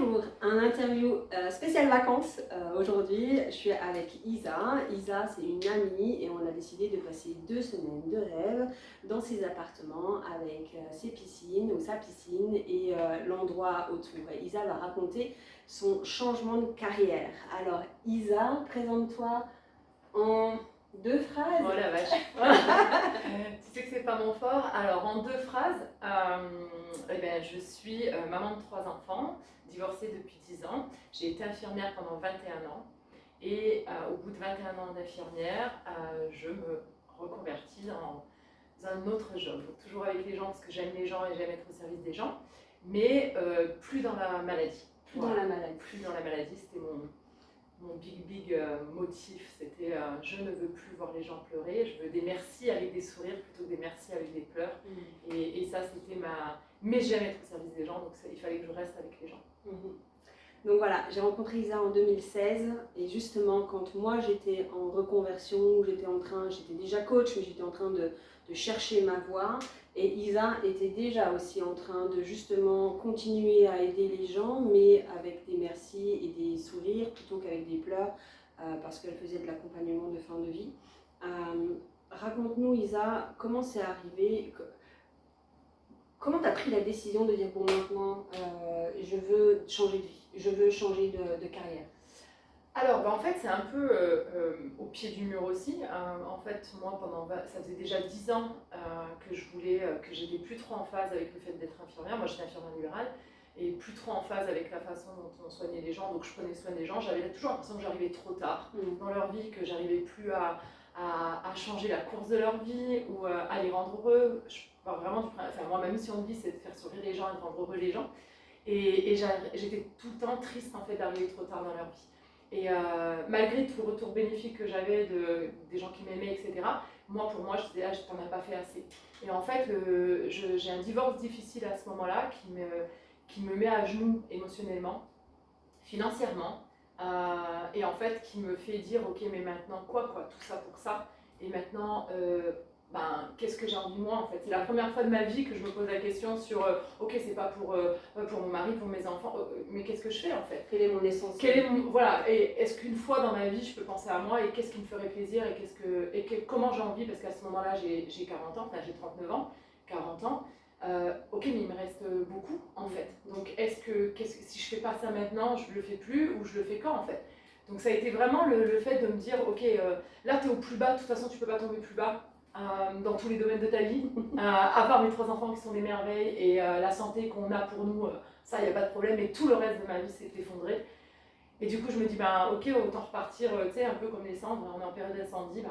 Bonjour, un interview spécial vacances aujourd'hui. Je suis avec Isa. Isa, c'est une amie et on a décidé de passer 2 semaines de rêve dans ses appartements avec ses piscines ou sa piscine et l'endroit autour. Et Isa va raconter son changement de carrière. Alors Isa, présente-toi en 2 phrases. Oh la vache. Tu sais que c'est pas mon fort. Alors en 2 phrases, je suis maman de 3 enfants, divorcée depuis 10 ans. J'ai été infirmière pendant 21 ans et au bout de 21 ans d'infirmière, je me reconvertis dans un autre job. Donc, toujours avec les gens parce que j'aime les gens et j'aime être au service des gens, mais plus dans la maladie. Plus dans la maladie. Plus dans la maladie, c'était mon big motif, c'était je ne veux plus voir les gens pleurer, je veux des merci avec des sourires plutôt que des merci avec des pleurs. Et ça c'était mais j'aime être au service des gens, donc il fallait que je reste avec les gens. Donc voilà, j'ai rencontré Isa en 2016 et justement quand moi j'étais en reconversion, j'étais déjà coach, mais j'étais en train de chercher ma voie, et Isa était déjà aussi en train de justement continuer à aider les gens, mais avec des merci et des sourires plutôt qu'avec des pleurs, parce qu'elle faisait de l'accompagnement de fin de vie. Raconte-nous Isa, comment c'est arrivé? Comment tu as pris la décision de dire bon maintenant je veux changer de vie, je veux changer de carrière? Alors en fait c'est un peu au pied du mur aussi. En fait moi ça faisait déjà 10 ans que j'étais plus trop en phase avec le fait d'être infirmière. Moi j'étais infirmière libérale et plus trop en phase avec la façon dont on soignait les gens, donc je prenais soin des gens. J'avais toujours l'impression que j'arrivais trop tard dans leur vie, que j'arrivais plus à changer la course de leur vie ou à les rendre heureux. Moi, ma mission de vie, c'est de faire sourire les gens et de rendre heureux les gens. Et j'étais tout le temps triste en fait d'arriver trop tard dans leur vie. Et malgré tout le retour bénéfique que j'avais des gens qui m'aimaient, etc., pour moi, je disais, ah, t'en as pas fait assez. Et en fait, j'ai un divorce difficile à ce moment-là qui me met à genoux émotionnellement, financièrement. Et en fait qui me fait dire ok mais maintenant quoi tout ça pour ça, et maintenant qu'est-ce que j'ai envie de moi en fait. C'est la première fois de ma vie que je me pose la question sur ok c'est pas pour mon mari, pour mes enfants, mais qu'est-ce que je fais en fait, quel est mon essentiel, voilà, et est-ce qu'une fois dans ma vie je peux penser à moi et qu'est-ce qui me ferait plaisir et comment j'ai envie, parce qu'à ce moment là j'ai 40 ans, j'ai 39 ans, 40 ans. Ok mais il me reste beaucoup en fait, donc si je fais pas ça maintenant, je le fais plus, ou je le fais quand en fait. Donc ça a été vraiment le fait de me dire ok là t'es au plus bas, de toute façon tu peux pas tomber plus bas dans tous les domaines de ta vie, à part mes 3 enfants qui sont des merveilles et la santé qu'on a pour nous, ça y a pas de problème, et tout le reste de ma vie s'est effondré. Et du coup je me dis ok autant repartir, tu sais, un peu comme les cendres, on est en période d'incendie,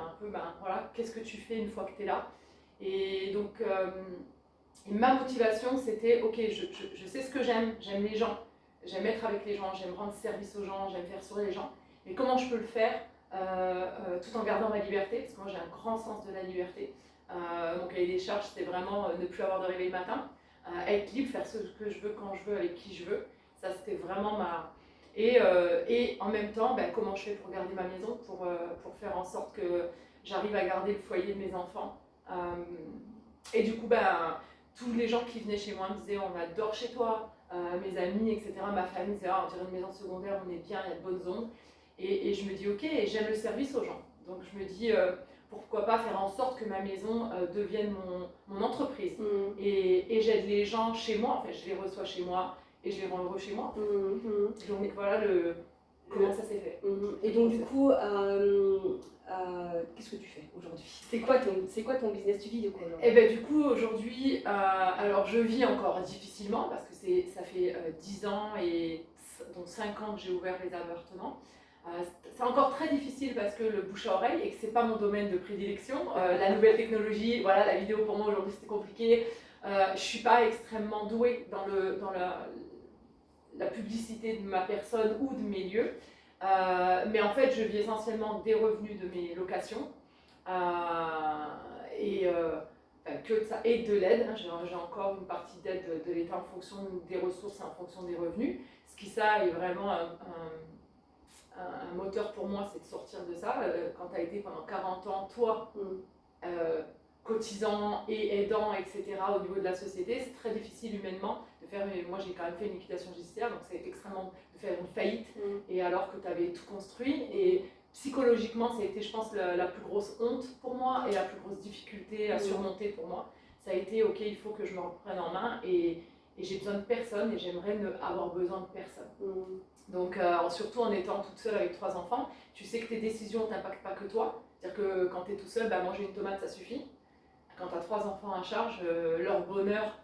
voilà, qu'est-ce que tu fais une fois que t'es là. Et donc et ma motivation c'était ok je sais ce que j'aime les gens, j'aime être avec les gens, j'aime rendre service aux gens, j'aime faire sourire les gens, mais comment je peux le faire tout en gardant ma liberté, parce que moi j'ai un grand sens de la liberté. Mon cahier des charges c'était vraiment ne plus avoir de réveil le matin, être libre, faire ce que je veux quand je veux, avec qui je veux, ça c'était vraiment et en même temps comment je fais pour garder ma maison, pour faire en sorte que j'arrive à garder le foyer de mes enfants. Et du coup tous les gens qui venaient chez moi me disaient on adore chez toi, mes amis, etc., ma famille disait on dirait une maison secondaire, on est bien, il y a de bonnes ondes. Et je me dis ok, et j'aime le service aux gens, donc je me dis pourquoi pas faire en sorte que ma maison devienne mon entreprise. Et j'aide les gens chez moi, en fait je les reçois chez moi et je les rends heureux chez moi. Donc voilà comment ça s'est fait. Et donc du coup, qu'est-ce que tu fais aujourd'hui? C'est quoi ton business? Tu vis de quoi aujourd'hui? Et ben du coup aujourd'hui, alors je vis encore difficilement parce que ça fait 10 ans et donc 5 ans que j'ai ouvert les appartements. C'est encore très difficile parce que le bouche à oreille, et que c'est pas mon domaine de prédilection. La nouvelle technologie, voilà, la vidéo pour moi aujourd'hui c'était compliqué. Je suis pas extrêmement douée dans la publicité de ma personne ou de mes lieux. Mais en fait je vis essentiellement des revenus de mes locations et de l'aide. J'ai encore une partie d'aide de l'État en fonction des ressources et en fonction des revenus, ce qui ça est vraiment un moteur pour moi, c'est de sortir de ça. Quand tu as été pendant 40 ans toi cotisant et aidant, etc., au niveau de la société, c'est très difficile humainement moi j'ai quand même fait une liquidation judiciaire, donc c'est extrêmement de faire une faillite, et alors que tu avais tout construit, et psychologiquement ça a été je pense la plus grosse honte pour moi, et la plus grosse difficulté à surmonter pour moi. Ça a été ok, il faut que je me reprenne en main, et j'ai besoin de personne, et j'aimerais ne avoir besoin de personne. Donc surtout en étant toute seule avec 3 enfants, tu sais que tes décisions ne t'impactent pas que toi, c'est-à-dire que quand tu es tout seul, manger une tomate ça suffit. Quand tu as 3 enfants à charge, leur bonheur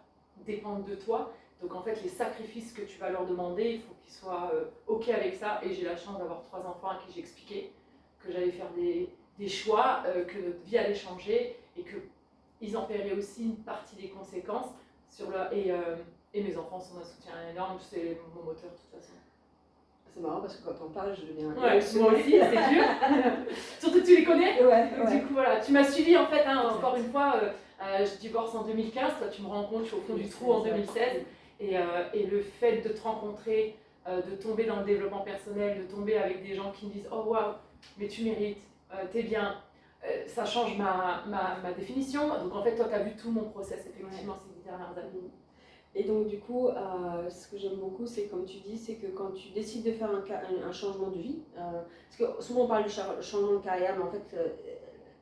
dépend de toi. Donc en fait, les sacrifices que tu vas leur demander, il faut qu'ils soient ok avec ça. Et j'ai la chance d'avoir 3 enfants à qui j'ai expliqué que j'allais faire des choix, que notre vie allait changer et qu'ils en paieraient aussi une partie des conséquences. Et mes enfants sont un soutien énorme, c'est mon moteur de toute façon. C'est marrant parce que quand on parle, je deviens moi aussi, c'est dur. Surtout que tu les connais. Donc, du coup, voilà, tu m'as suivi en fait, encore une fois, je divorce en 2015, toi tu me rends compte, je suis au fond du trou en 2016. Et le fait de te rencontrer, de tomber dans le développement personnel, de tomber avec des gens qui me disent « Oh waouh, mais tu mérites, t'es bien », ça change ma définition. Donc en fait, toi tu as vu tout mon process effectivement ces 10 dernières années. Et donc du coup, ce que j'aime beaucoup, c'est comme tu dis, c'est que quand tu décides de faire un changement de vie, parce que souvent on parle du changement de carrière, mais en fait,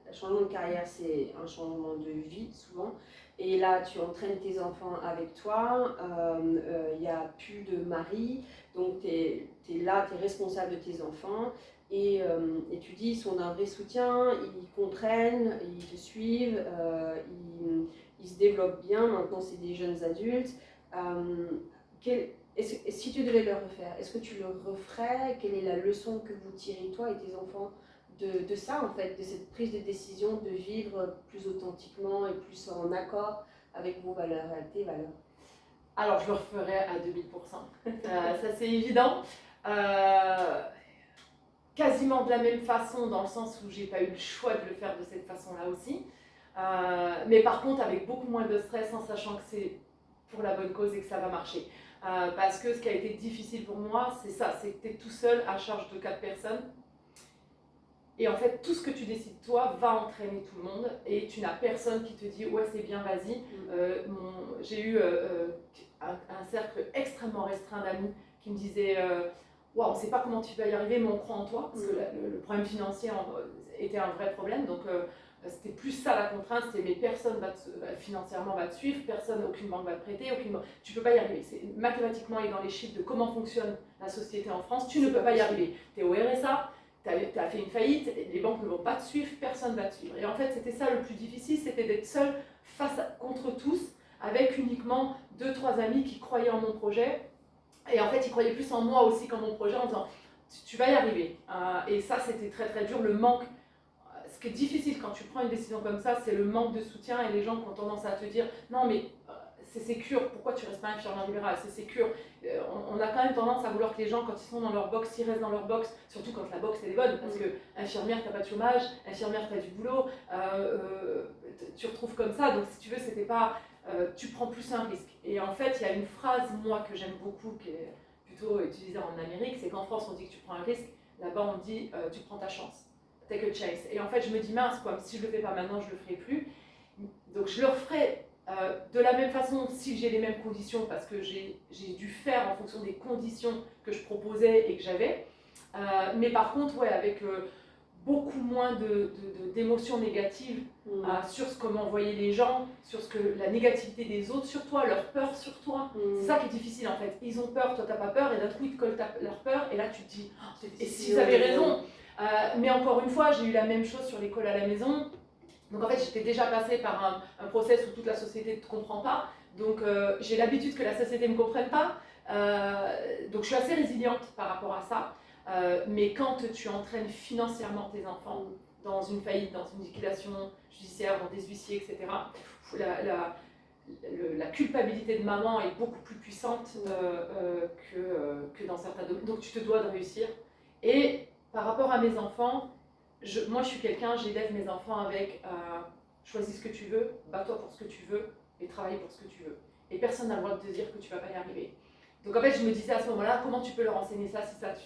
le changement de carrière, c'est un changement de vie souvent. Et là, tu entraînes tes enfants avec toi, il n'y a plus de mari, donc tu es là, tu es responsable de tes enfants. Et tu dis, ils sont d'un vrai soutien, ils comprennent, ils te suivent, ils se développent bien, maintenant c'est des jeunes adultes. Si tu devais le refaire, est-ce que tu le referais? Quelle est la leçon que vous tirez, toi et tes enfants, de ça en fait, de cette prise de décision de vivre plus authentiquement et plus en accord avec vos valeurs, tes valeurs? Alors je le referais à 2000%, ça c'est évident. Quasiment de la même façon, dans le sens où j'ai pas eu le choix de le faire de cette façon-là aussi. Mais par contre avec beaucoup moins de stress, en sachant que c'est pour la bonne cause et que ça va marcher. Parce que ce qui a été difficile pour moi, c'est ça, c'est que tu es tout seul à charge de 4 personnes. Et en fait, tout ce que tu décides toi va entraîner tout le monde, et tu n'as personne qui te dit ouais c'est bien, vas-y. J'ai eu un cercle extrêmement restreint d'amis qui me disaient wow, on ne sait pas comment tu vas y arriver, mais on croit en toi, parce que le problème financier était un vrai problème. Donc c'était plus ça la contrainte, c'était mais personne financièrement va te suivre, aucune banque va te prêter, tu ne peux pas y arriver. Mathématiquement et dans les chiffres de comment fonctionne la société en France, tu ne peux pas y arriver. Tu es au RSA, tu as fait une faillite, les banques ne vont pas te suivre, personne ne va te suivre. Et en fait, c'était ça le plus difficile, c'était d'être seul contre tous, avec uniquement 2-3 amis qui croyaient en mon projet. Et en fait, ils croyaient plus en moi aussi qu'en mon projet, en disant tu vas y arriver. Et ça, c'était très très dur. Le manque, ce qui est difficile quand tu prends une décision comme ça, c'est le manque de soutien, et les gens qui ont tendance à te dire non mais c'est sécure, pourquoi tu restes pas infirmière libérale, c'est sécure. On a quand même tendance à vouloir que les gens, quand ils sont dans leur box, ils restent dans leur box, surtout quand la box elle est bonne, parce que infirmière t'as pas de chômage, infirmière t'as du boulot, tu retrouves comme ça. Donc si tu veux, c'était pas tu prends plus un risque. Et en fait, il y a une phrase moi que j'aime beaucoup, qui est plutôt utilisée en Amérique, c'est qu'en France on dit que tu prends un risque, là-bas on dit tu prends ta chance, take a chance. Et en fait je me dis mince quoi, si je le fais pas maintenant je le ferai plus. Donc je le referai de la même façon si j'ai les mêmes conditions, parce que j'ai dû faire en fonction des conditions que je proposais et que j'avais. Mais par contre, ouais, avec beaucoup moins d'émotions négatives sur ce que m'envoyaient les gens, sur la négativité des autres sur toi, leur peur sur toi. C'est ça qui est difficile en fait. Ils ont peur, toi t'as pas peur, et d'un coup ils te collent leur peur, et là tu te dis oh, et s'ils avaient raison. Mais encore une fois, j'ai eu la même chose sur l'école à la maison. Donc en fait, j'étais déjà passée par un process où toute la société ne te comprend pas. Donc j'ai l'habitude que la société ne me comprenne pas. Donc je suis assez résiliente par rapport à ça. Mais quand tu entraînes financièrement tes enfants dans une faillite, dans une liquidation judiciaire, dans des huissiers, etc., la culpabilité de maman est beaucoup plus puissante que dans certains domaines. Donc tu te dois de réussir. Et par rapport à mes enfants, moi je suis quelqu'un, j'élève mes enfants avec choisis ce que tu veux, bats-toi pour ce que tu veux et travaille pour ce que tu veux. Et personne n'a le droit de te dire que tu ne vas pas y arriver. Donc en fait je me disais à ce moment-là, comment tu peux leur enseigner ça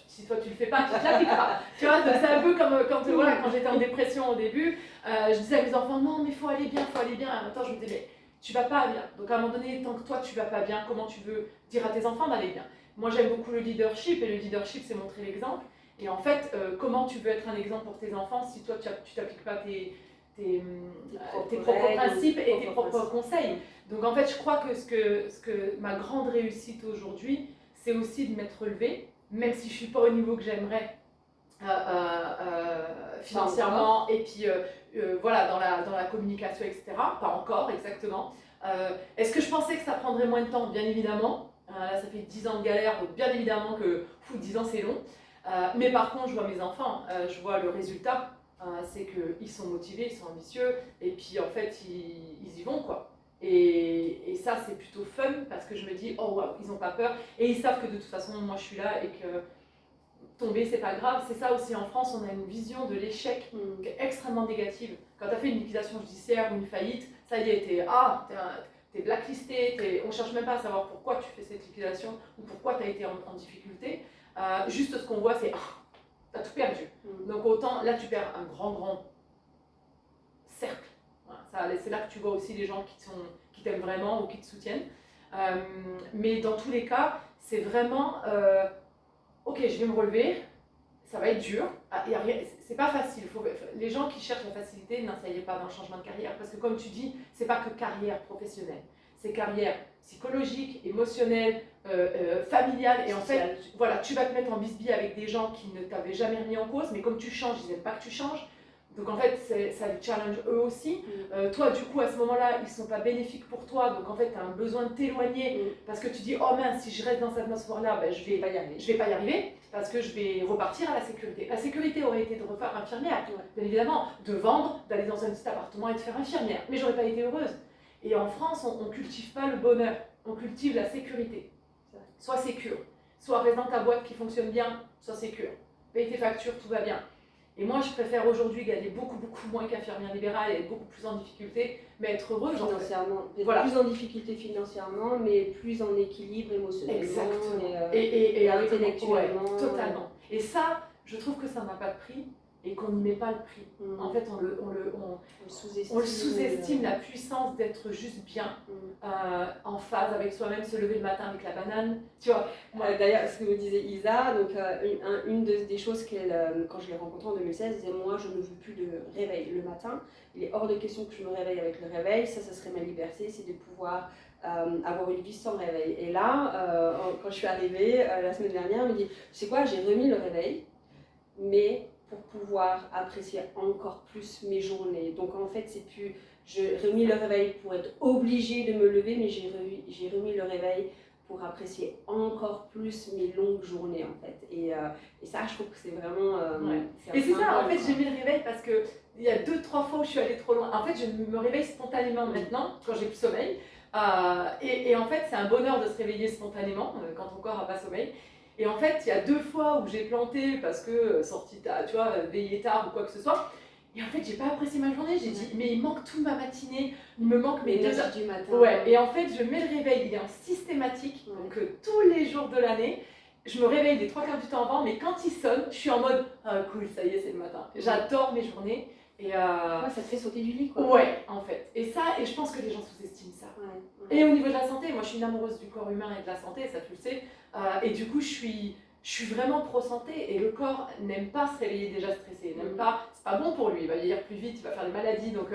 si toi tu le fais pas, tu ne l'appliques pas. Tu vois, c'est un peu comme quand j'étais en dépression au début, je disais à mes enfants non mais il faut aller bien, il faut aller bien. En même temps je me disais tu vas pas bien. Donc à un moment donné, tant que toi tu vas pas bien, comment tu veux dire à tes enfants d'aller bien? Moi j'aime beaucoup le leadership, et le leadership c'est montrer l'exemple. Et en fait, comment tu veux être un exemple pour tes enfants si toi tu t'appliques pas tes propres principes et tes propres conseils? Donc en fait, je crois que ce que ma grande réussite aujourd'hui, c'est aussi de m'être relevée, même si je suis pas au niveau que j'aimerais financièrement, et puis voilà, dans la communication, etc. Pas encore, exactement. Est-ce que je pensais que ça prendrait moins de temps? Bien évidemment. Là, ça fait 10 ans de galère, donc bien évidemment que 10 ans c'est long. Mais par contre, je vois mes enfants, je vois le résultat. C'est qu'ils sont motivés, ils sont ambitieux, et puis en fait, ils y vont, quoi. Et ça, c'est plutôt fun, parce que je me dis, oh waouh, ils n'ont pas peur, et ils savent que de toute façon, moi je suis là, et que tomber, c'est pas grave. C'est ça aussi, en France, on a une vision de l'échec qui est extrêmement négative. Quand tu as fait une liquidation judiciaire ou une faillite, ça y est, t'es blacklisté, on cherche même pas à savoir pourquoi tu fais cette liquidation ou pourquoi tu as été en difficulté. Juste ce qu'on voit, c'est t'as tout perdu. Donc autant, là tu perds un grand cercle. Voilà, c'est là que tu vois aussi les gens qui t'aiment vraiment ou qui te soutiennent. Mais dans tous les cas, c'est vraiment ok, je vais me relever, ça va être dur. C'est pas facile. Les gens qui cherchent la facilité, n'essayez pas d'un changement de carrière, parce que comme tu dis, c'est pas que carrière professionnelle, c'est carrière psychologique, émotionnelle, familiale. Et en fait, voilà, tu vas te mettre en bisbille avec des gens qui ne t'avaient jamais remis en cause, mais comme tu changes, ils n'aiment pas que tu changes. Donc en fait, ça les challenge eux aussi. Toi, du coup, à ce moment-là, ils ne sont pas bénéfiques pour toi. Donc en fait, tu as un besoin de t'éloigner parce que tu dis, oh mince, si je reste dans cette atmosphère-là, ben, je vais pas y arriver parce que je vais repartir à la sécurité. La sécurité aurait été de refaire infirmière, bien évidemment, de vendre, d'aller dans un petit appartement et de faire infirmière. Mais j'aurais pas été heureuse. Et en France, on ne cultive pas le bonheur, on cultive la sécurité. Sois sécure, soit reste dans ta boîte qui fonctionne bien, sois sécure. Paye tes factures, tout va bien. Et moi, je préfère aujourd'hui gagner beaucoup moins qu'infirmière libérale et être beaucoup plus en difficulté, mais être heureuse financièrement. Voilà. Plus en difficulté financièrement, mais plus en équilibre émotionnellement. Exactement. Et intellectuellement. Ouais, totalement. Et ça, je trouve que ça n'a pas de prix et qu'on n'y met pas le prix. En fait, on le sous-estime, la puissance d'être juste bien, en phase avec soi-même, se lever le matin avec la banane, tu vois. D'ailleurs, ce que me disait Isa, donc, une des choses qu'elle, quand je l'ai rencontrée en 2016, elle disait, moi je ne veux plus de réveil le matin, il est hors de question que je me réveille avec le réveil, ça serait ma liberté, c'est de pouvoir avoir une vie sans réveil. Et là, quand je suis arrivée la semaine dernière, elle me dit, tu sais quoi, j'ai remis le réveil, mais pour pouvoir apprécier encore plus mes journées. Donc en fait, c'est plus, j'ai remis le réveil pour être obligée de me lever, mais j'ai remis le réveil pour apprécier encore plus mes longues journées en fait. Et ça, je trouve que c'est vraiment... et c'est ça, en fait, j'ai mis le réveil parce que il y a 2-3 fois où je suis allée trop loin. En fait, je me réveille spontanément maintenant, quand j'ai plus sommeil. Et en fait, c'est un bonheur de se réveiller spontanément quand ton corps n'a pas sommeil. Et en fait, il y a 2 fois où j'ai planté parce que sorti tard, tu vois, veillé tard ou quoi que ce soit. Et en fait, j'ai pas apprécié ma journée. J'ai dit, mais il manque toute ma matinée, il me manque mes 2 heures du matin. Ouais, et en fait, je mets le réveil, il est en systématique, donc tous les jours de l'année. Je me réveille les 3/4 du temps avant, mais quand il sonne, je suis en mode cool, ça y est, c'est le matin. J'adore mes journées. Et ça te fait sauter du lit, quoi. Ouais, en fait. Et je pense que les gens sous-estiment ça. Et au niveau de la santé, moi je suis une amoureuse du corps humain et de la santé, ça tu le sais. Et du coup, je suis vraiment pro-santé. Et le corps n'aime pas se réveiller déjà stressé. N'aime pas, c'est pas bon pour lui. Il va vieillir plus vite, il va faire des maladies. Donc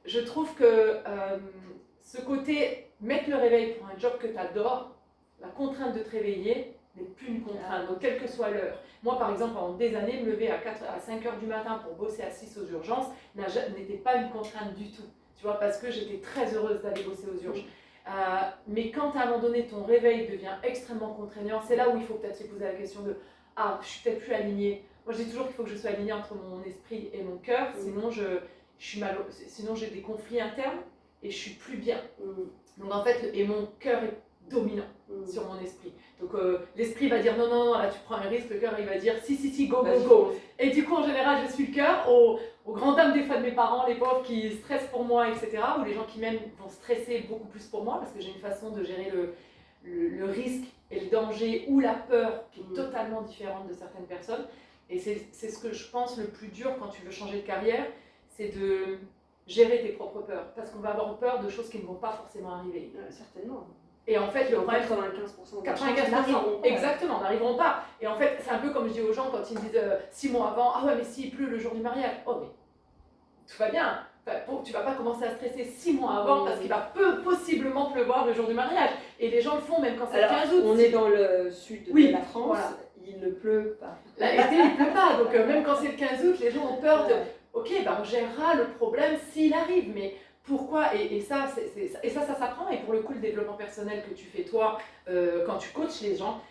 je trouve que ce côté, mettre le réveil pour un job que tu adores, la contrainte de te réveiller n'est plus une contrainte, donc quelle que soit l'heure. Moi, par exemple, pendant des années, me lever à 5 heures du matin pour bosser à 6 aux urgences n'était pas une contrainte du tout, tu vois, parce que j'étais très heureuse d'aller bosser aux urgences. Mais quand à un moment donné, ton réveil devient extrêmement contraignant, c'est là où il faut peut-être se poser la question de « Ah, je suis peut-être plus alignée ». Moi, je dis toujours qu'il faut que je sois alignée entre mon esprit et mon cœur, sinon sinon j'ai des conflits internes et je suis plus bien. Donc en fait, et mon cœur est dominant sur mon esprit. Donc l'esprit va dire non, là tu prends un risque, le cœur il va dire si, go. Et du coup, en général, je suis le cœur, aux grandes dames des fois de mes parents, les pauvres qui stressent pour moi, etc. Ou les gens qui même vont stresser beaucoup plus pour moi, parce que j'ai une façon de gérer le risque et le danger ou la peur qui est totalement différente de certaines personnes. Et c'est ce que je pense le plus dur quand tu veux changer de carrière, c'est de gérer tes propres peurs. Parce qu'on va avoir peur de choses qui ne vont pas forcément arriver. Certainement. Et en fait, le problème, 95% 95%, exactement, n'arriveront pas. Et en fait, c'est un peu comme je dis aux gens quand ils me disent 6 mois avant, ah ouais, mais s'il pleut le jour du mariage, oh mais tout va bien. Enfin, tu vas pas commencer à stresser 6 mois avant parce qu'il va possiblement pleuvoir le jour du mariage. Et les gens le font même quand c'est le 15 août. On est dans le sud de la France, voilà. Il ne pleut pas. L'été, il pleut pas. Donc même quand c'est le 15 août, les gens ont peur de... Ok, on gérera le problème s'il arrive, mais pourquoi et ça s'apprend. Et pour le coup, le développement personnel que tu fais toi, quand tu coaches les gens,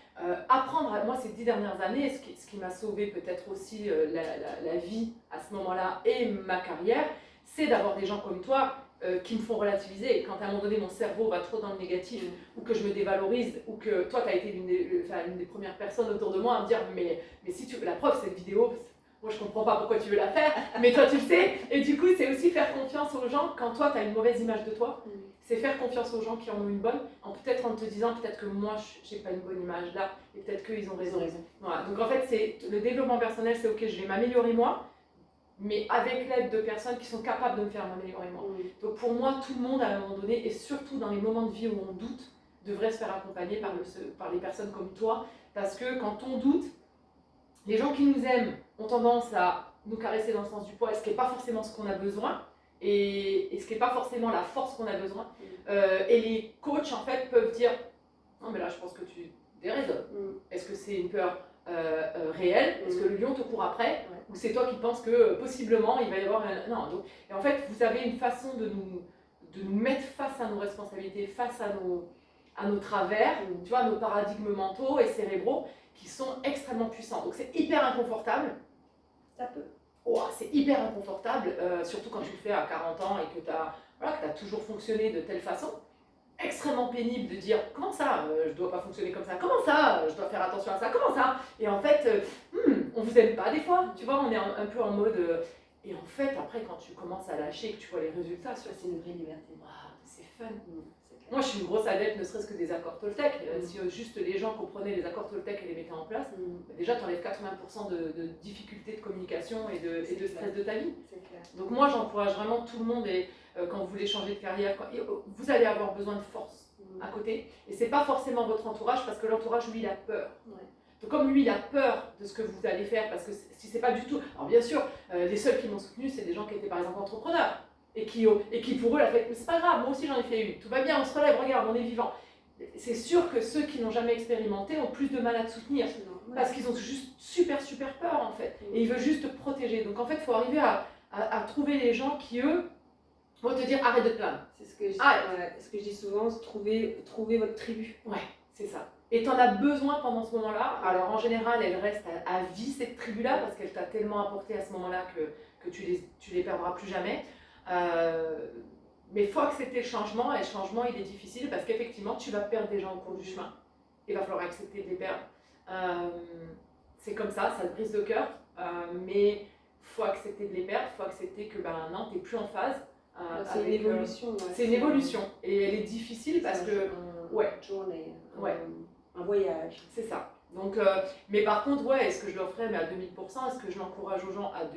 apprendre, moi ces 10 dernières années, ce qui m'a sauvé peut-être aussi la vie à ce moment-là et ma carrière, c'est d'avoir des gens comme toi qui me font relativiser. Et quand à un moment donné mon cerveau va trop dans le négatif, ou que je me dévalorise, ou que toi tu as été l'une des premières personnes autour de moi à me dire mais si tu veux la preuve, cette vidéo, moi je comprends pas pourquoi tu veux la faire, mais toi tu le sais. Et du coup c'est aussi faire confiance aux gens quand toi tu as une mauvaise image de toi. C'est faire confiance aux gens qui en ont une bonne, peut-être en te disant peut-être que moi j'ai pas une bonne image là, et peut-être qu'ils ont raison. Voilà. Donc en fait c'est le développement personnel, c'est ok, je vais m'améliorer moi, mais avec l'aide de personnes qui sont capables de me faire m'améliorer moi. Donc pour moi, tout le monde à un moment donné, et surtout dans les moments de vie où on doute, devrait se faire accompagner par les personnes comme toi, parce que quand on doute, les gens qui nous aiment ont tendance à nous caresser dans le sens du poil, ce qui n'est pas forcément ce qu'on a besoin, et ce qui n'est pas forcément la force qu'on a besoin. Et les coachs en fait peuvent dire, non mais là je pense que tu déraisonnes. Est-ce que c'est une peur réelle? Est-ce que le lion te court après? Ou c'est toi qui penses que possiblement il va y avoir un... Non, donc, et en fait vous avez une façon de nous mettre face à nos responsabilités, face à nos travers, tu vois, nos paradigmes mentaux et cérébraux qui sont extrêmement puissants. Donc c'est hyper inconfortable. Ça peut. Oh, c'est hyper inconfortable, surtout quand tu le fais à 40 ans et que tu as toujours fonctionné de telle façon. Extrêmement pénible de dire comment ça, je dois pas fonctionner comme ça, comment ça, je dois faire attention à ça, comment ça. Et en fait, on vous aime pas des fois, tu vois, on est un peu en mode... et en fait, après, quand tu commences à lâcher et que tu vois les résultats, c'est une vraie liberté. Wow, c'est fun. Moi, je suis une grosse adepte, ne serait-ce que des accords Toltec. Si juste les gens comprenaient les accords Toltec et les mettaient en place, déjà, tu enlèves 80% de difficultés de communication et de stress de ta vie. Donc moi, j'encourage vraiment tout le monde, et quand vous voulez changer de carrière, vous allez avoir besoin de force à côté. Et c'est pas forcément votre entourage, parce que l'entourage, lui, il a peur. Donc comme lui, il a peur de ce que vous allez faire, parce que si c'est pas du tout... Alors bien sûr, les seuls qui m'ont soutenu, c'est des gens qui étaient par exemple entrepreneurs. Et qui pour eux, la fait, mais c'est pas grave, moi aussi j'en ai fait une, tout va bien, on se relève, regarde, on est vivant. C'est sûr que ceux qui n'ont jamais expérimenté ont plus de mal à te soutenir, parce qu'ils ont juste super peur en fait, et ils veulent juste te protéger. Donc en fait, il faut arriver à trouver les gens qui, eux, vont te dire arrête de te plaindre. C'est ce que je dis souvent, trouver votre tribu. Ouais, c'est ça. Et tu en as besoin pendant ce moment-là. Alors en général, elle reste à vie cette tribu-là, parce qu'elle t'a tellement apporté à ce moment-là que tu les perdras plus jamais. Mais il faut accepter le changement, et le changement il est difficile parce qu'effectivement tu vas perdre des gens au cours du chemin, il va falloir accepter de les perdre. C'est comme ça te brise le cœur, mais il faut accepter de les perdre, il faut accepter que non, tu n'es plus en phase. C'est une évolution. C'est une évolution, et elle est difficile parce que... journée, un voyage. C'est ça. Donc, mais par contre, est-ce que je le ferais à 2000%? Est-ce que je l'encourage aux gens à 2000%?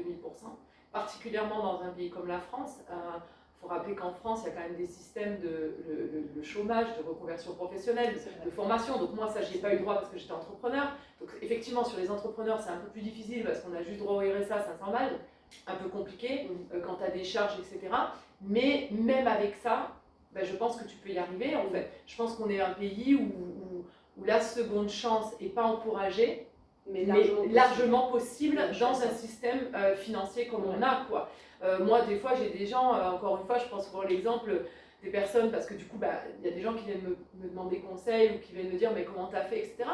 Particulièrement dans un pays comme la France, il faut rappeler qu'en France, il y a quand même des systèmes de chômage, de reconversion professionnelle, de formation. Donc moi, ça, j'y ai pas eu droit parce que j'étais entrepreneur. Donc effectivement, sur les entrepreneurs, c'est un peu plus difficile parce qu'on a juste droit au RSA, 500 balles, un peu compliqué quand tu as des charges, etc. Mais même avec ça, je pense que tu peux y arriver. En fait, je pense qu'on est un pays où la seconde chance n'est pas encouragée, mais largement possible dans un système financier comme on a, quoi. Moi, des fois, j'ai des gens, encore une fois, je pense pour l'exemple des personnes, parce que du coup, il y a des gens qui viennent me demander conseil ou qui viennent me dire mais comment t'as fait, etc.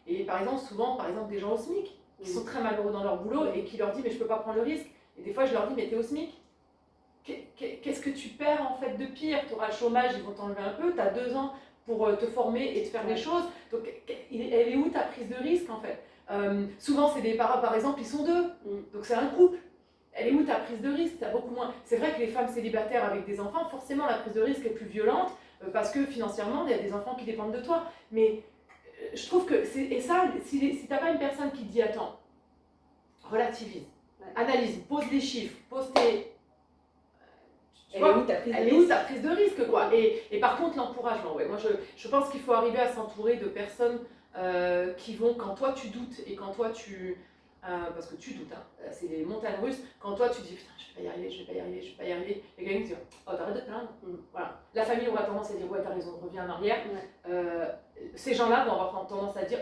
Et par exemple, souvent, des gens au SMIC qui sont très malheureux dans leur boulot et qui leur disent mais je peux pas prendre le risque. Et des fois, je leur dis mais t'es au SMIC. Qu'est-ce que tu perds en fait de pire? Tu auras le chômage, ils vont t'enlever un peu, tu as 2 ans pour te former et te faire des choses. Donc, elle est où ta prise de risque en fait? Souvent, c'est des parents, par exemple, ils sont 2, donc c'est un couple. Elle est où ta prise de risque? T'as beaucoup moins. C'est vrai que les femmes célibataires avec des enfants, forcément, la prise de risque est plus violente parce que financièrement, il y a des enfants qui dépendent de toi. Mais je trouve que et ça, si t'as pas une personne qui te dit attends, relativise, analyse, pose des chiffres, Tu vois, oui, ta prise de elle est où risque. ta prise de risque, quoi. Et par contre, l'encouragement, ouais, moi je pense qu'il faut arriver à s'entourer de personnes qui vont, quand toi tu doutes et quand toi tu. Parce que tu doutes, hein, c'est les montagnes russes, quand toi tu dis putain, je vais pas y arriver, je vais pas y arriver, je vais pas y arriver, et quelqu'un qui dit oh, t'arrêtes de te plaindre. Voilà. La famille aura tendance à dire ouais, t'as raison, reviens en arrière. Ces gens-là vont avoir tendance à dire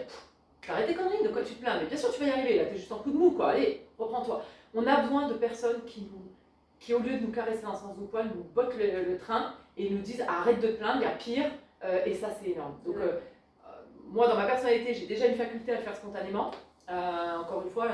t'arrêtes tes conneries, de quoi tu te plains? Mais bien sûr, tu vas y arriver, là, t'es juste en coup de mou, quoi. Allez, reprends-toi. On a besoin de personnes qui, au lieu de nous caresser dans le sens du poil, nous bottent le train et nous disent arrête de te plaindre, il y a pire, et ça, c'est énorme. Donc, moi, dans ma personnalité, j'ai déjà une faculté à le faire spontanément. Encore une fois,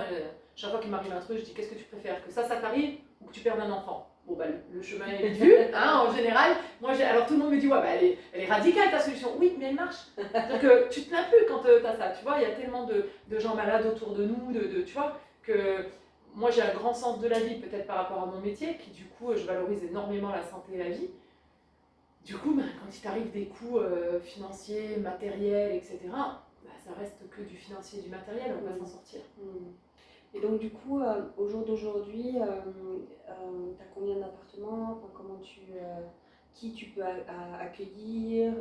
chaque fois qu'il m'arrive un truc, je dis qu'est-ce que tu préfères, que ça t'arrive ou que tu perdes un enfant? Bon, bah, le chemin est vite vu, hein, en général. Moi, alors tout le monde me dit, ouais, bah, elle est radicale ta solution. Oui, mais elle marche. Donc, tu te plains plus quand t'as ça. Tu vois, il y a tellement de gens malades autour de nous, tu vois, que moi, j'ai un grand sens de la vie, peut-être par rapport à mon métier, qui du coup, je valorise énormément la santé et la vie. Du coup, bah, quand il t'arrive des coûts financiers, matériels, etc., bah, ça reste que du financier et du matériel, on va s'en sortir. Et donc du coup, au jour d'aujourd'hui, tu as combien d'appartements? Comment qui tu peux accueillir?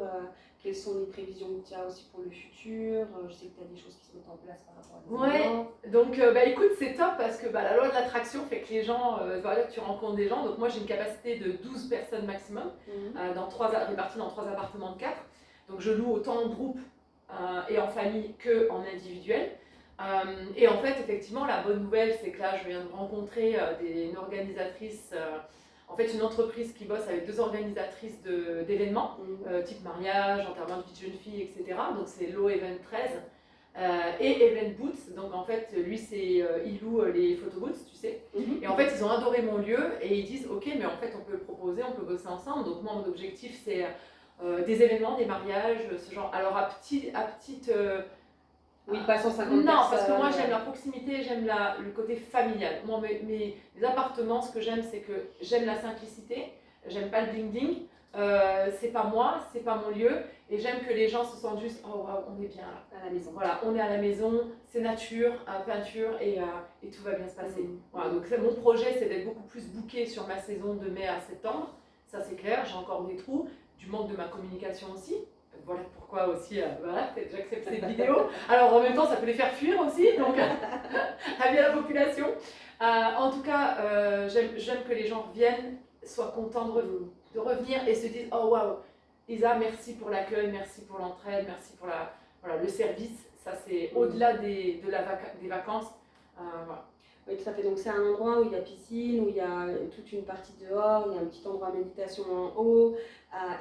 Quelles sont les prévisions que tu as aussi pour le futur? Je sais que tu as des choses qui se mettent en place par rapport à l'événement. Donc bah, écoute, c'est top parce que bah, la loi de l'attraction fait que les gens, voilà, tu rencontres des gens. Donc moi j'ai une capacité de 12 personnes maximum, réparties dans 3 appartements de 4. Donc je loue autant en groupe et en famille qu'en individuel. Et en fait, effectivement, la bonne nouvelle, c'est que là, je viens de rencontrer une organisatrice, en fait, une entreprise qui bosse avec 2 organisatrices d'événements, type mariage, enterrement de vie de jeune fille, etc. Donc, c'est Low Event 13 et Event Boots. Donc, en fait, lui, il loue les photo booths, tu sais. Et en fait, ils ont adoré mon lieu et ils disent, ok, mais en fait, on peut le proposer, on peut bosser ensemble. Donc, moi, mon objectif, c'est des événements, des mariages, ce genre. Alors, à petite oui, pas 150 non, personnes. parce que moi j'aime la proximité, j'aime le côté familial. Moi, mes appartements, ce que j'aime, c'est que j'aime la simplicité, j'aime pas le bling-bling, c'est pas moi, c'est pas mon lieu, et j'aime que les gens se sentent juste oh wow, on est bien là, à la maison. Voilà, on est à la maison, c'est nature, peinture, et tout va bien se passer. Voilà, donc mon projet, c'est d'être beaucoup plus booké sur ma saison de mai à septembre, ça c'est clair, j'ai encore des trous, du manque de ma communication aussi. Voilà pourquoi aussi, voilà, j'accepte cette vidéo. Alors en même temps, ça peut les faire fuir aussi, donc avis à la population. En tout cas, j'aime que les gens reviennent, soient contents de revenir et se disent oh waouh, Isa, merci pour l'accueil, merci pour l'entraide, merci pour voilà, le service. Ça, c'est au-delà des vacances. Voilà. Oui, tout à fait. Donc c'est un endroit où il y a piscine, où il y a toute une partie dehors, il y a un petit endroit méditation en haut,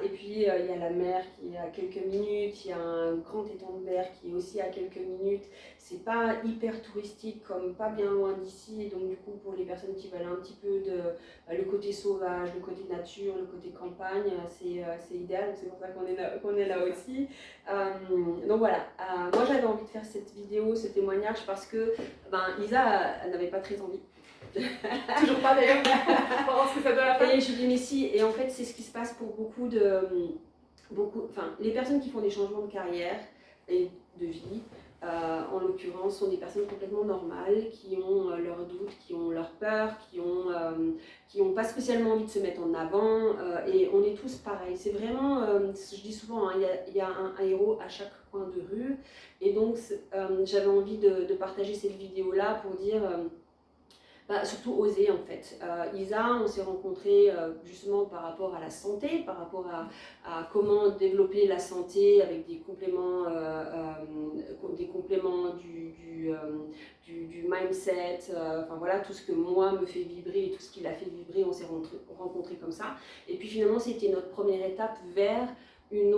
et puis il y a la mer qui est à quelques minutes, il y a un grand étang de mer qui est aussi à quelques minutes. C'est pas hyper touristique, comme pas bien loin d'ici, donc du coup pour les personnes qui veulent un petit peu le côté sauvage, le côté nature, le côté campagne, c'est idéal. C'est pour ça qu'on est là aussi. Donc voilà, moi j'avais envie de faire cette vidéo, ce témoignage, parce que Isa n'avait pas très envie. Toujours pas d'ailleurs, on va voir ce que ça donne à faire. Et je lui dis mais si, et en fait c'est ce qui se passe pour les personnes qui font des changements de carrière et de vie, en l'occurrence, sont des personnes complètement normales, qui ont leurs doutes, qui ont leurs peurs, qui ont pas spécialement envie de se mettre en avant, et on est tous pareils. C'est vraiment, je dis souvent, hein, il y a un héros à chaque coin de rue, et donc j'avais envie de partager cette vidéo-là pour dire... surtout oser en fait. Isa, on s'est rencontrés justement par rapport à la santé, par rapport à comment développer la santé avec des compléments du mindset, enfin voilà, tout ce que moi me fait vibrer et tout ce qui l'a fait vibrer, on s'est rencontrés comme ça. Et puis finalement, c'était notre première étape vers un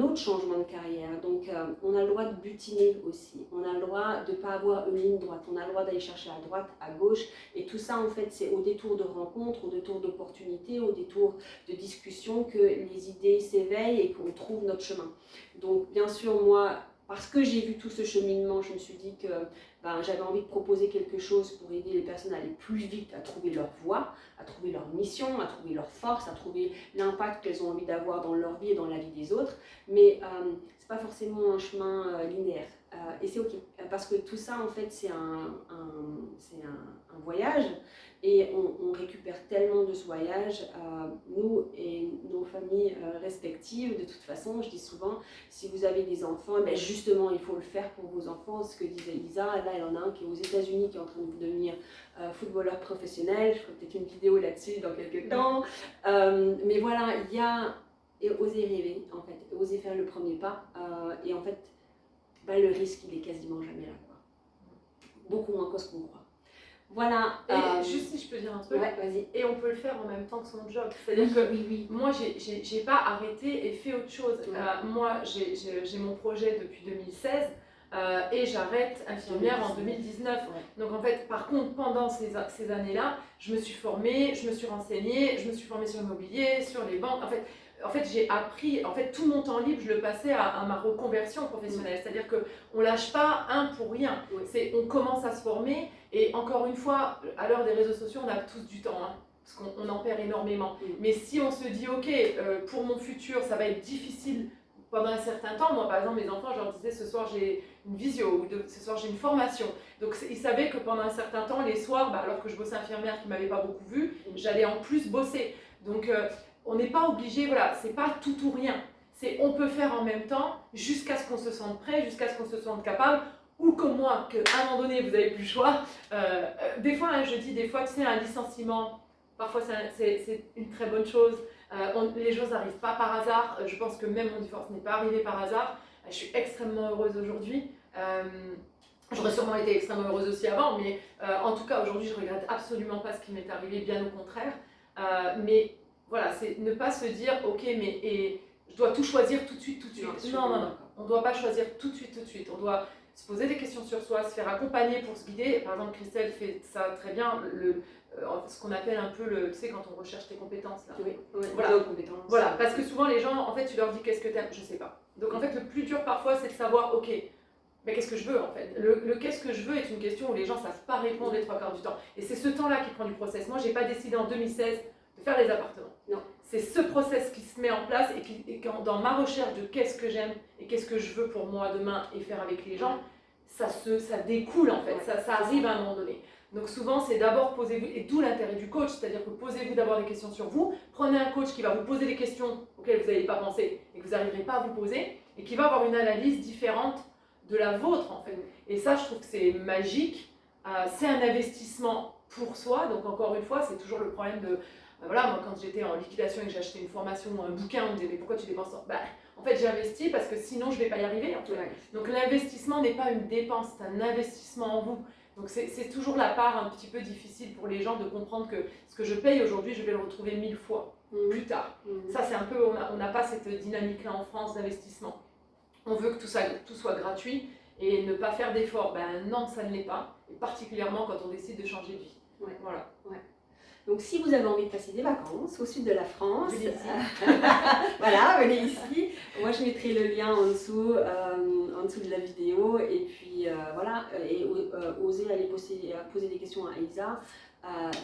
autre changement de carrière. Donc on a le droit de butiner aussi, on a le droit de ne pas avoir une ligne droite, on a le droit d'aller chercher à droite, à gauche, et tout ça en fait c'est au détour de rencontres, au détour d'opportunités, au détour de discussions que les idées s'éveillent et qu'on trouve notre chemin. Donc bien sûr moi, parce que j'ai vu tout ce cheminement, je me suis dit que j'avais envie de proposer quelque chose pour aider les personnes à aller plus vite, à trouver leur voie, à trouver leur mission, à trouver leur force, à trouver l'impact qu'elles ont envie d'avoir dans leur vie et dans la vie des autres. Mais ce n'est pas forcément un chemin linéaire. et c'est ok, parce que tout ça en fait c'est un voyage, et on récupère tellement de ce voyage, nous et nos familles respectives. De toute façon, je dis souvent, si vous avez des enfants, ben justement il faut le faire pour vos enfants. Ce que disait Isa, là il y en a un qui est aux États-Unis, qui est en train de devenir footballeur professionnel. Je ferai peut-être une vidéo là-dessus dans quelques temps, mais voilà, il y a oser rêver, en fait, oser faire le premier pas, et en fait ben, le risque il est quasiment jamais là, quoi. Beaucoup moins que ce qu'on croit. Voilà. Et juste si je peux dire un truc, ouais, vas-y. Et on peut le faire en même temps que son job. C'est-à-dire que oui. moi, j'ai pas arrêté et fait autre chose. Moi, j'ai mon projet depuis 2016 et j'arrête infirmière en 2019. Ouais. Donc en fait, par contre, pendant ces années-là, je me suis formée, je me suis renseignée, je me suis formée sur l'immobilier, sur les banques. En fait, j'ai appris, tout mon temps libre, je le passais à ma reconversion professionnelle. C'est-à-dire qu'on ne lâche pas un pour rien. On commence à se former, et encore une fois, à l'heure des réseaux sociaux, on a tous du temps, hein, parce qu'on en perd énormément. Mais si on se dit, ok, pour mon futur, ça va être difficile pendant un certain temps. Moi, par exemple, mes enfants, je leur disais, ce soir j'ai une visio, ou ce soir j'ai une formation. Donc ils savaient que pendant un certain temps, les soirs, alors que je bossais infirmière, qui ne m'avait pas beaucoup vue, j'allais en plus bosser. Donc on n'est pas obligé, voilà, c'est pas tout ou rien. On peut faire en même temps jusqu'à ce qu'on se sente prêt, jusqu'à ce qu'on se sente capable, ou comme moi, qu'à un moment donné, vous n'avez plus le choix. Des fois, je dis, des fois, tu sais, un licenciement, parfois c'est une très bonne chose. Les choses n'arrivent pas par hasard. Je pense que même mon divorce n'est pas arrivé par hasard. Je suis extrêmement heureuse aujourd'hui. J'aurais sûrement été extrêmement heureuse aussi avant, mais en tout cas, aujourd'hui, je ne regrette absolument pas ce qui m'est arrivé, bien au contraire. Mais voilà, c'est ne pas se dire, ok, mais je dois tout choisir tout de suite. Non. On ne doit pas choisir tout de suite. On doit se poser des questions sur soi, se faire accompagner pour se guider. Par exemple, Christelle fait ça très bien, ce qu'on appelle un peu, tu sais, quand on recherche tes compétences. Là. Oui, voilà, parce que souvent les gens, en fait, tu leur dis qu'est-ce que tu aimes, je sais pas. Donc en fait, le plus dur parfois, c'est de savoir, ok, mais qu'est-ce que je veux en fait. Le qu'est-ce que je veux est une question où les gens ne savent pas répondre les 3/4 du temps. Et c'est ce temps-là qui prend du process. Moi, je n'ai pas décidé en 2016 de faire les appartements. Non. C'est ce process qui se met en place, et dans ma recherche de qu'est-ce que j'aime et qu'est-ce que je veux pour moi demain et faire avec les gens, ça découle en fait, ça arrive à un moment donné. Donc souvent c'est d'abord posez-vous, et d'où l'intérêt du coach, c'est-à-dire que posez-vous d'abord des questions sur vous, prenez un coach qui va vous poser des questions auxquelles vous n'avez pas pensé et que vous n'arriverez pas à vous poser, et qui va avoir une analyse différente de la vôtre en fait. Et ça, je trouve que c'est magique, c'est un investissement pour soi. Donc encore une fois, c'est toujours le problème de... Voilà, moi quand j'étais en liquidation et que j'achetais une formation ou un bouquin, on me disait mais pourquoi tu dépenses ça? En fait, j'ai investi parce que sinon je ne vais pas y arriver. En fait. Donc l'investissement n'est pas une dépense, c'est un investissement en vous. Donc c'est toujours la part un petit peu difficile pour les gens de comprendre que ce que je paye aujourd'hui, je vais le retrouver 1000 fois plus tard. Ça, c'est un peu, on n'a pas cette dynamique-là en France d'investissement. On veut que tout soit gratuit et ne pas faire d'efforts. Non, ça ne l'est pas, et particulièrement quand on décide de changer de vie. Voilà. Donc si vous avez envie de passer des vacances au sud de la France, voilà, venez ici. Moi je mettrai le lien en dessous de la vidéo, et puis voilà, et oser aller poser des questions à Isa.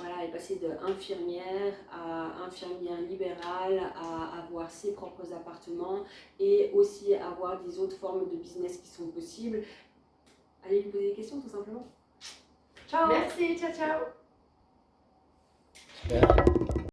Voilà, et passer d'infirmière à infirmière libérale, à avoir ses propres appartements, et aussi avoir des autres formes de business qui sont possibles. Allez lui poser des questions tout simplement. Ciao. Merci, ciao. Yeah.